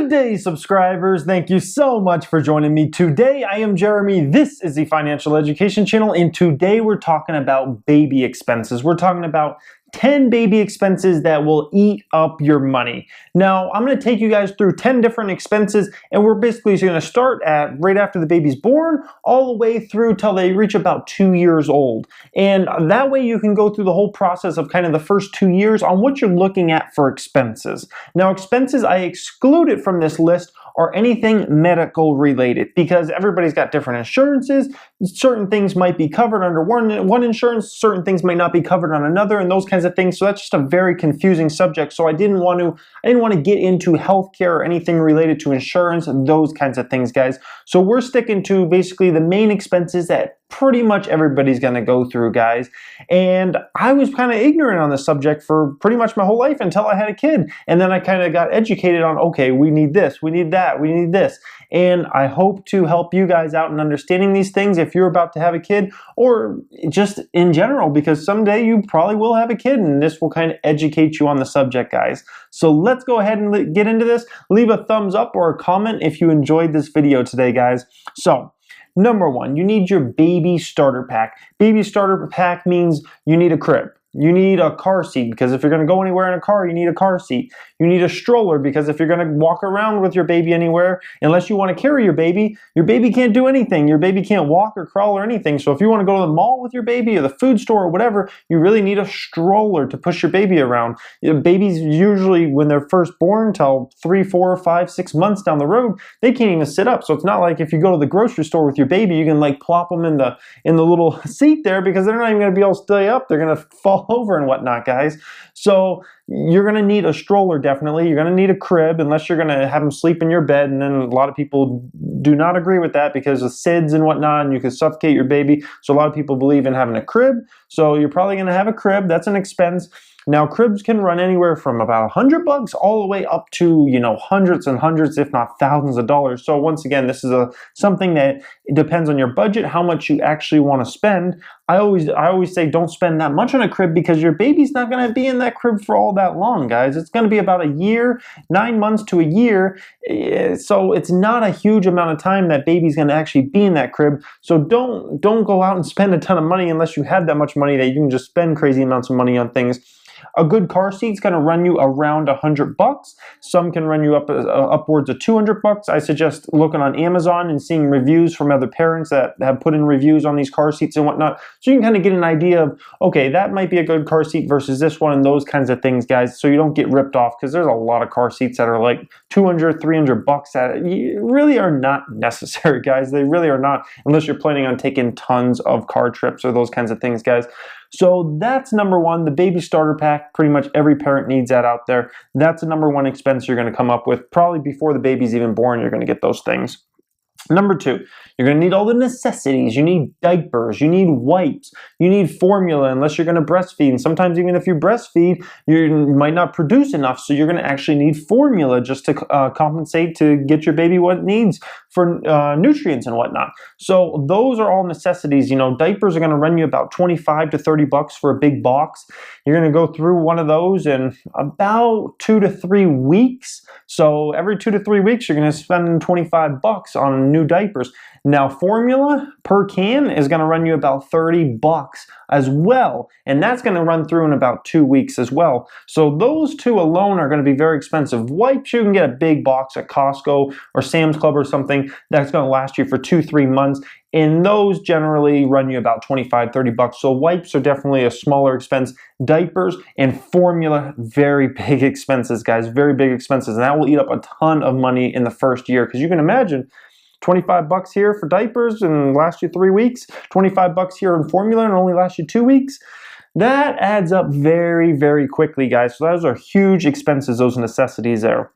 Good day, subscribers. Thank you so much for joining me today. I am Jeremy. This is the Financial Education Channel, and today we're talking about baby expenses. We're talking about 10 baby expenses that will eat up your money. Now, I'm going to take you guys through 10 different expenses, and we're basically going to start at right after the baby's born, all the way through till they reach about 2 years old. And that way you can go through the whole process of kind of the first 2 years on what you're looking at for expenses. Now, expenses I excluded from this list or anything medical related, because everybody's got different insurances. Certain things might be covered under one insurance, certain things might not be covered on another, and those kinds of things. So that's just a very confusing subject. So I didn't want to get into healthcare or anything related to insurance and those kinds of things, guys. So we're sticking to basically the main expenses that pretty much everybody's going to go through, guys. And I was kind of ignorant on the subject for pretty much my whole life until I had a kid. And then I kind of got educated on, okay, we need this, we need that, we need this. And I hope to help you guys out in understanding these things if you're about to have a kid, or just in general, because someday you probably will have a kid, and this will kind of educate you on the subject, guys. So let's go ahead and get into this. Leave a thumbs up or a comment if you enjoyed this video today, guys. So, number one, you need your baby starter pack. Baby starter pack means you need a crib. You need a car seat, because if you're going to go anywhere in a car, you need a car seat. You need a stroller, because if you're going to walk around with your baby anywhere, unless you want to carry your baby can't do anything. Your baby can't walk or crawl or anything. So if you want to go to the mall with your baby or the food store or whatever, you really need a stroller to push your baby around. Babies usually, when they're first born, till 3, 4, 5, 6 months down the road, they can't even sit up. So it's not like if you go to the grocery store with your baby, you can like plop them in the little seat there, because they're not even going to be able to stay up. They're going to fall over and whatnot, guys. So you're going to need a stroller, definitely. You're going to need a crib, unless you're going to have them sleep in your bed. And then a lot of people do not agree with that because of SIDS and whatnot, and you could suffocate your baby. So a lot of people believe in having a crib. So you're probably going to have a crib. That's an expense. Now, cribs can run anywhere from about $100 all the way up to, hundreds and hundreds, if not thousands of dollars. So once again, this is something that depends on your budget, how much you actually want to spend. I always say don't spend that much on a crib, because your baby's not going to be in that crib for all that long, guys. It's going to be about a year, 9 months to a year. So it's not a huge amount of time that baby's going to actually be in that crib. So don't go out and spend a ton of money unless you have that much money that you can just spend crazy amounts of money on things. A good car seat's going to run you around $100. Some can run you upwards of $200. I suggest looking on Amazon and seeing reviews from other parents that have put in reviews on these car seats and whatnot, so you can kind of get an idea of, okay, that might be a good car seat versus this one, and those kinds of things, guys, so you don't get ripped off, because there's a lot of car seats that are like $200, $300 that really are not necessary, guys. They really are not, unless you're planning on taking tons of car trips or those kinds of things, guys. So that's number one, the baby starter pack. Pretty much every parent needs that out there. That's the number one expense you're going to come up with. Probably before the baby's even born, you're going to get those things. Number two, you're going to need all the necessities. You need diapers, you need wipes, you need formula, unless you're going to breastfeed. And sometimes even if you breastfeed, you might not produce enough, so you're going to actually need formula just to compensate to get your baby what it needs for nutrients and whatnot. So those are all necessities. Diapers are going to run you about $25 to $30 for a big box. You're going to go through one of those in about 2 to 3 weeks. So every 2 to 3 weeks, you're going to spend $25 on new diapers. Now, formula per can is going to run you about $30 as well, and that's going to run through in about 2 weeks as well. So those two alone are going to be very expensive. Wipes, you can get a big box at Costco or Sam's Club or something that's going to last you for 2-3 months, and those generally run you about $25, $30. So wipes are definitely a smaller expense. Diapers and formula, very big expenses, guys, very big expenses, and that will eat up a ton of money in the first year, because you can imagine $25 here for diapers and last you 3 weeks, $25 here in formula and only last you 2 weeks. That adds up very, very quickly, guys. So those are huge expenses, those necessities there.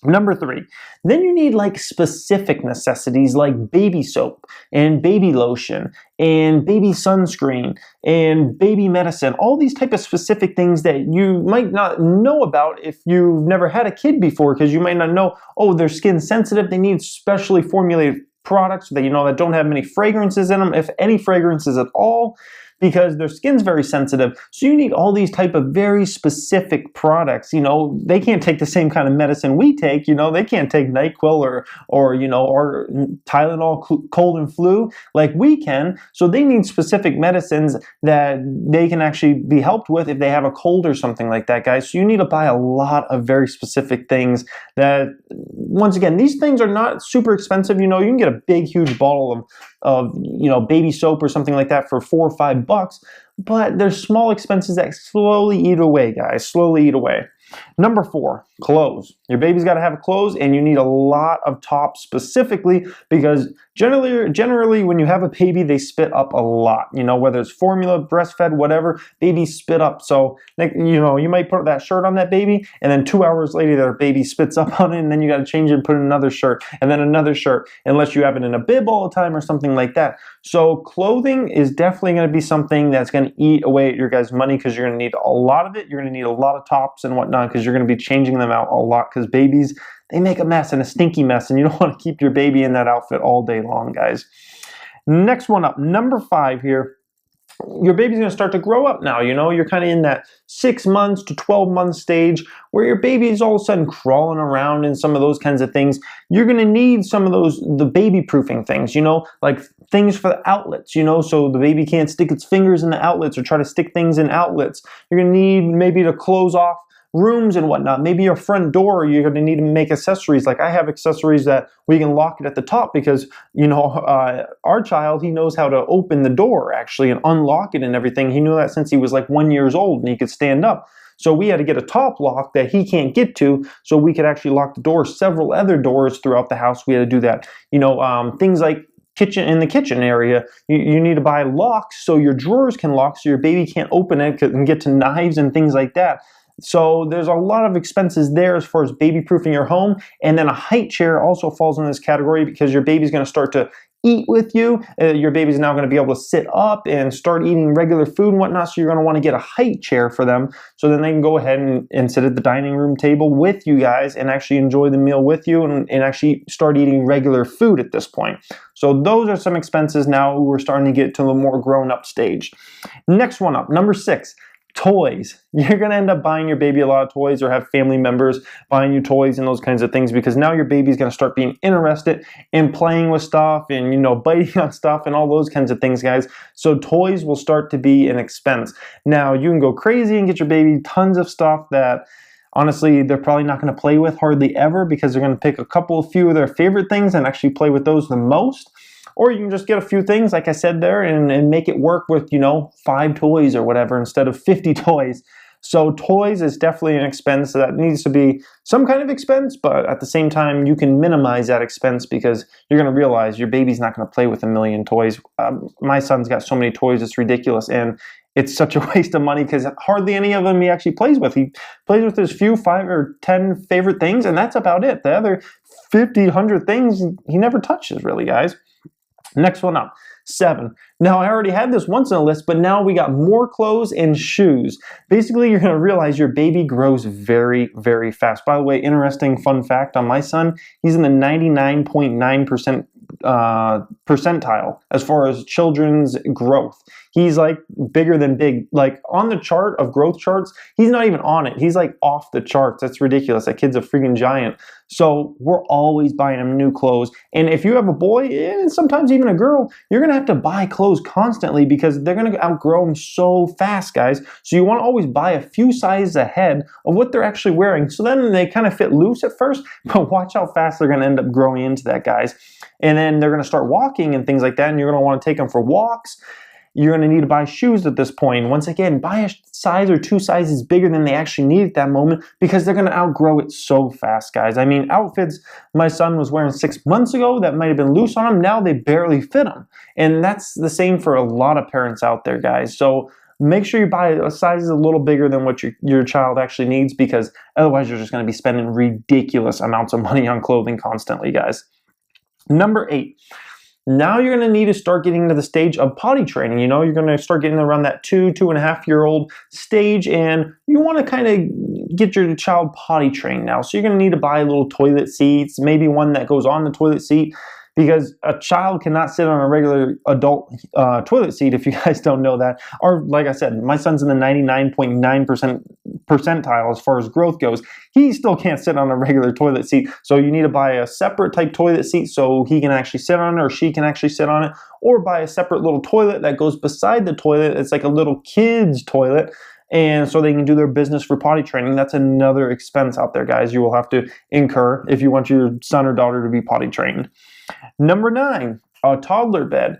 Number three, then you need like specific necessities like baby soap and baby lotion and baby sunscreen and baby medicine, all these type of specific things that you might not know about if you've never had a kid before, because you might not know, oh, they're skin sensitive, they need specially formulated products that that don't have many fragrances in them, if any fragrances at all. because their skin's very sensitive. So you need all these type of very specific products. You know, they can't take the same kind of medicine we take. You know, they can't take NyQuil or you know, or Tylenol cold and flu like we can. So they need specific medicines that they can actually be helped with if they have a cold or something like that, guys. So you need to buy a lot of very specific things that, once again, these things are not super expensive. You know, you can get a big, huge bottle of you know, baby soap or something like that for $4 or $5, but there's small expenses that slowly eat away, guys, slowly eat away. Number 4, clothes. Your baby's got to have clothes, and you need a lot of tops specifically because generally when you have a baby, they spit up a lot. You know, whether it's formula, breastfed, whatever, babies spit up. So, like, you know, you might put that shirt on that baby, and then 2 hours later, their baby spits up on it, and then you got to change it and put in another shirt, and then another shirt, unless you have it in a bib all the time or something like that. So clothing is definitely going to be something that's going to eat away at your guys' money because you're going to need a lot of it. You're going to need a lot of tops and whatnot because you're going to be changing them out a lot because babies, they make a mess and a stinky mess, and you don't want to keep your baby in that outfit all day long, guys. Next one up, number 5 here. Your baby's going to start to grow up now. You know, you're kind of in that 6 months to 12 month stage where your baby is all of a sudden crawling around and some of those kinds of things. You're going to need some of those, the baby proofing things, you know, like things for the outlets, you know, so the baby can't stick its fingers in the outlets or try to stick things in outlets. You're going to need maybe to close off rooms and whatnot. Maybe your front door, you're going to need to make accessories. Like I have accessories that we can lock it at the top because, you know, our child, he knows how to open the door actually and unlock it and everything. He knew that since he was like 1 year old and he could stand up. So we had to get a top lock that he can't get to so we could actually lock the door. Several other doors throughout the house, we had to do that. You know, things like in the kitchen area, you need to buy locks so your drawers can lock so your baby can't open it and get to knives and things like that. So there's a lot of expenses there as far as baby proofing your home. And then a height chair also falls in this category because your baby's going to start to eat with you. Your baby's now going to be able to sit up and start eating regular food and whatnot. So you're going to want to get a height chair for them so then they can go ahead and sit at the dining room table with you guys and actually enjoy the meal with you and actually start eating regular food at this point. So those are some expenses now. We're starting to get to the more grown-up stage. Next one up, number 6. Toys. You're going to end up buying your baby a lot of toys or have family members buying you toys and those kinds of things because now your baby's going to start being interested in playing with stuff and, you know, biting on stuff and all those kinds of things, guys. So toys will start to be an expense. Now, you can go crazy and get your baby tons of stuff that honestly, they're probably not going to play with hardly ever because they're going to pick a few of their favorite things and actually play with those the most. Or you can just get a few things, like I said there, and make it work with, you know, 5 toys or whatever instead of 50 toys. So toys is definitely an expense that needs to be some kind of expense, but at the same time, you can minimize that expense because you're going to realize your baby's not going to play with a million toys. My son's got so many toys, it's ridiculous, and it's such a waste of money because hardly any of them he actually plays with. He plays with his few 5 or 10 favorite things, and that's about it. The other 50, 100 things he never touches, really, guys. Next one up, 7. Now, I already had this once on the list, but now we got more clothes and shoes. Basically, you're going to realize your baby grows very, very fast. By the way, interesting fun fact on my son, he's in the 99.9% percentile as far as children's growth. He's like bigger than big. Like on the chart of growth charts, he's not even on it. He's like off the charts. That's ridiculous. That kid's a freaking giant. So we're always buying him new clothes. And if you have a boy and sometimes even a girl, you're going to have to buy clothes constantly because they're going to outgrow them so fast, guys. So you want to always buy a few sizes ahead of what they're actually wearing. So then they kind of fit loose at first, but watch how fast they're going to end up growing into that, guys. And then they're going to start walking and things like that. And you're going to want to take them for walks. You're going to need to buy shoes at this point. Once again, buy a size or 2 sizes bigger than they actually need at that moment because they're going to outgrow it so fast, guys. I mean, outfits my son was wearing 6 months ago that might have been loose on him. Now they barely fit him. And that's the same for a lot of parents out there, guys. So make sure you buy a size a little bigger than what your child actually needs because otherwise you're just going to be spending ridiculous amounts of money on clothing constantly, guys. Number 8. Now you're going to need to start getting to the stage of potty training. You know, you're going to start getting around that 2.5-year-old stage, and you want to kind of get your child potty trained now. So you're going to need to buy little toilet seats, maybe one that goes on the toilet seat, because a child cannot sit on a regular adult toilet seat, if you guys don't know that. Or, like I said, my son's in the 99.9% percentile as far as growth goes. He still can't sit on a regular toilet seat, so you need to buy a separate type toilet seat so he can actually sit on it, or she can actually sit on it, or buy a separate little toilet that goes beside the toilet. It's like a little kid's toilet, and so they can do their business for potty training. That's another expense out there, guys, you will have to incur if you want your son or daughter to be potty trained. Number 9, a toddler bed.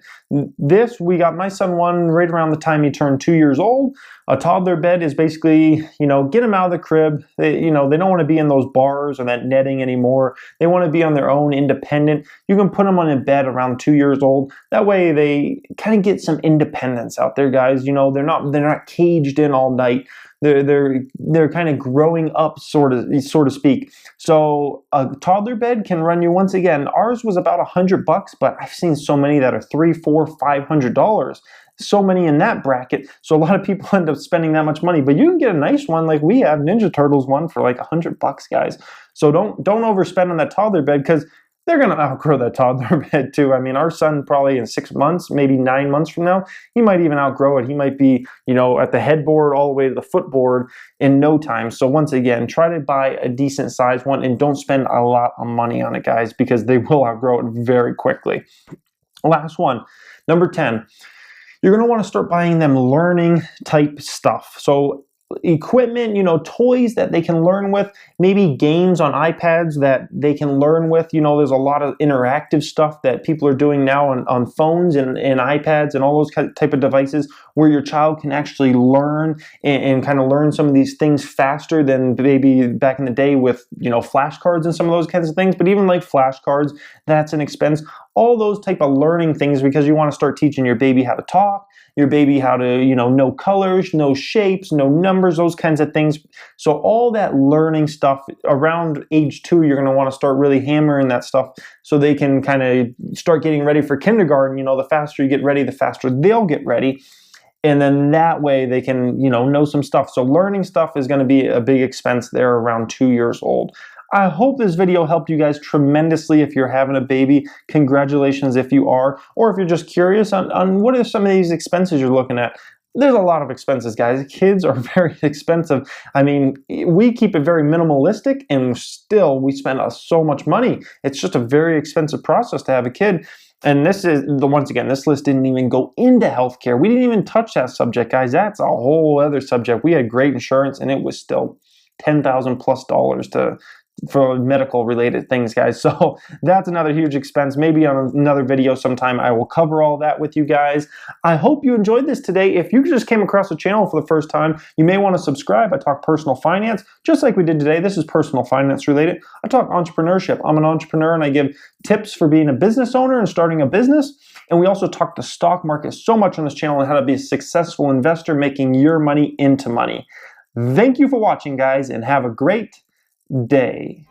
This, we got my son one right around the time he turned 2 years old. A toddler bed is basically, get them out of the crib. They don't want to be in those bars or that netting anymore. They want to be on their own, independent. You can put them on a bed around 2 years old. That way they kind of get some independence out there, guys. They're not caged in all night. They're kind of growing up, so to speak. So a toddler bed can run you, once again, ours was about $100, but I've seen so many that are $300, $400, $500. So many in that bracket. So a lot of people end up spending that much money, but you can get a nice one like we have, Ninja Turtles one, for like $100, guys. So don't overspend on that toddler bed, because they're going to outgrow that toddler bed too. I mean, our son probably in 6 months, maybe 9 months from now, he might even outgrow it. He might be, at the headboard all the way to the footboard in no time. So once again, try to buy a decent size one and don't spend a lot of money on it, guys, because they will outgrow it very quickly. Last one, number 10. You're going to want to start buying them learning type stuff. So equipment, toys that they can learn with, maybe games on iPads that they can learn with. There's a lot of interactive stuff that people are doing now on phones and iPads and all those type of devices, where your child can actually learn and kind of learn some of these things faster than maybe back in the day with, flashcards and some of those kinds of things. But even like flashcards, that's an expense. All those type of learning things, because you want to start teaching your baby how to talk, your baby how to, know colors, know shapes, know numbers, those kinds of things. So all that learning stuff around age 2, you're going to want to start really hammering that stuff so they can kind of start getting ready for kindergarten. The faster you get ready, the faster they'll get ready. And then that way they can, know some stuff. So learning stuff is going to be a big expense there around 2 years old. I hope this video helped you guys tremendously if you're having a baby. Congratulations if you are, or if you're just curious on what are some of these expenses you're looking at. There's a lot of expenses, guys. Kids are very expensive. I mean, we keep it very minimalistic, and still we spend so much money. It's just a very expensive process to have a kid. And once again, this list didn't even go into healthcare. We didn't even touch that subject, guys. That's a whole other subject. We had great insurance, and it was still $10,000+ for medical related things, guys. So that's another huge expense. Maybe on another video sometime I will cover all that with you guys. I hope you enjoyed this today. If you just came across the channel for the first time, you may want to subscribe. I talk personal finance just like we did today. This is personal finance related. I talk entrepreneurship. I'm an entrepreneur, and I give tips for being a business owner and starting a business. And we also talk the stock market so much on this channel, and how to be a successful investor, making your money into money. Thank you for watching, guys, and have a great day.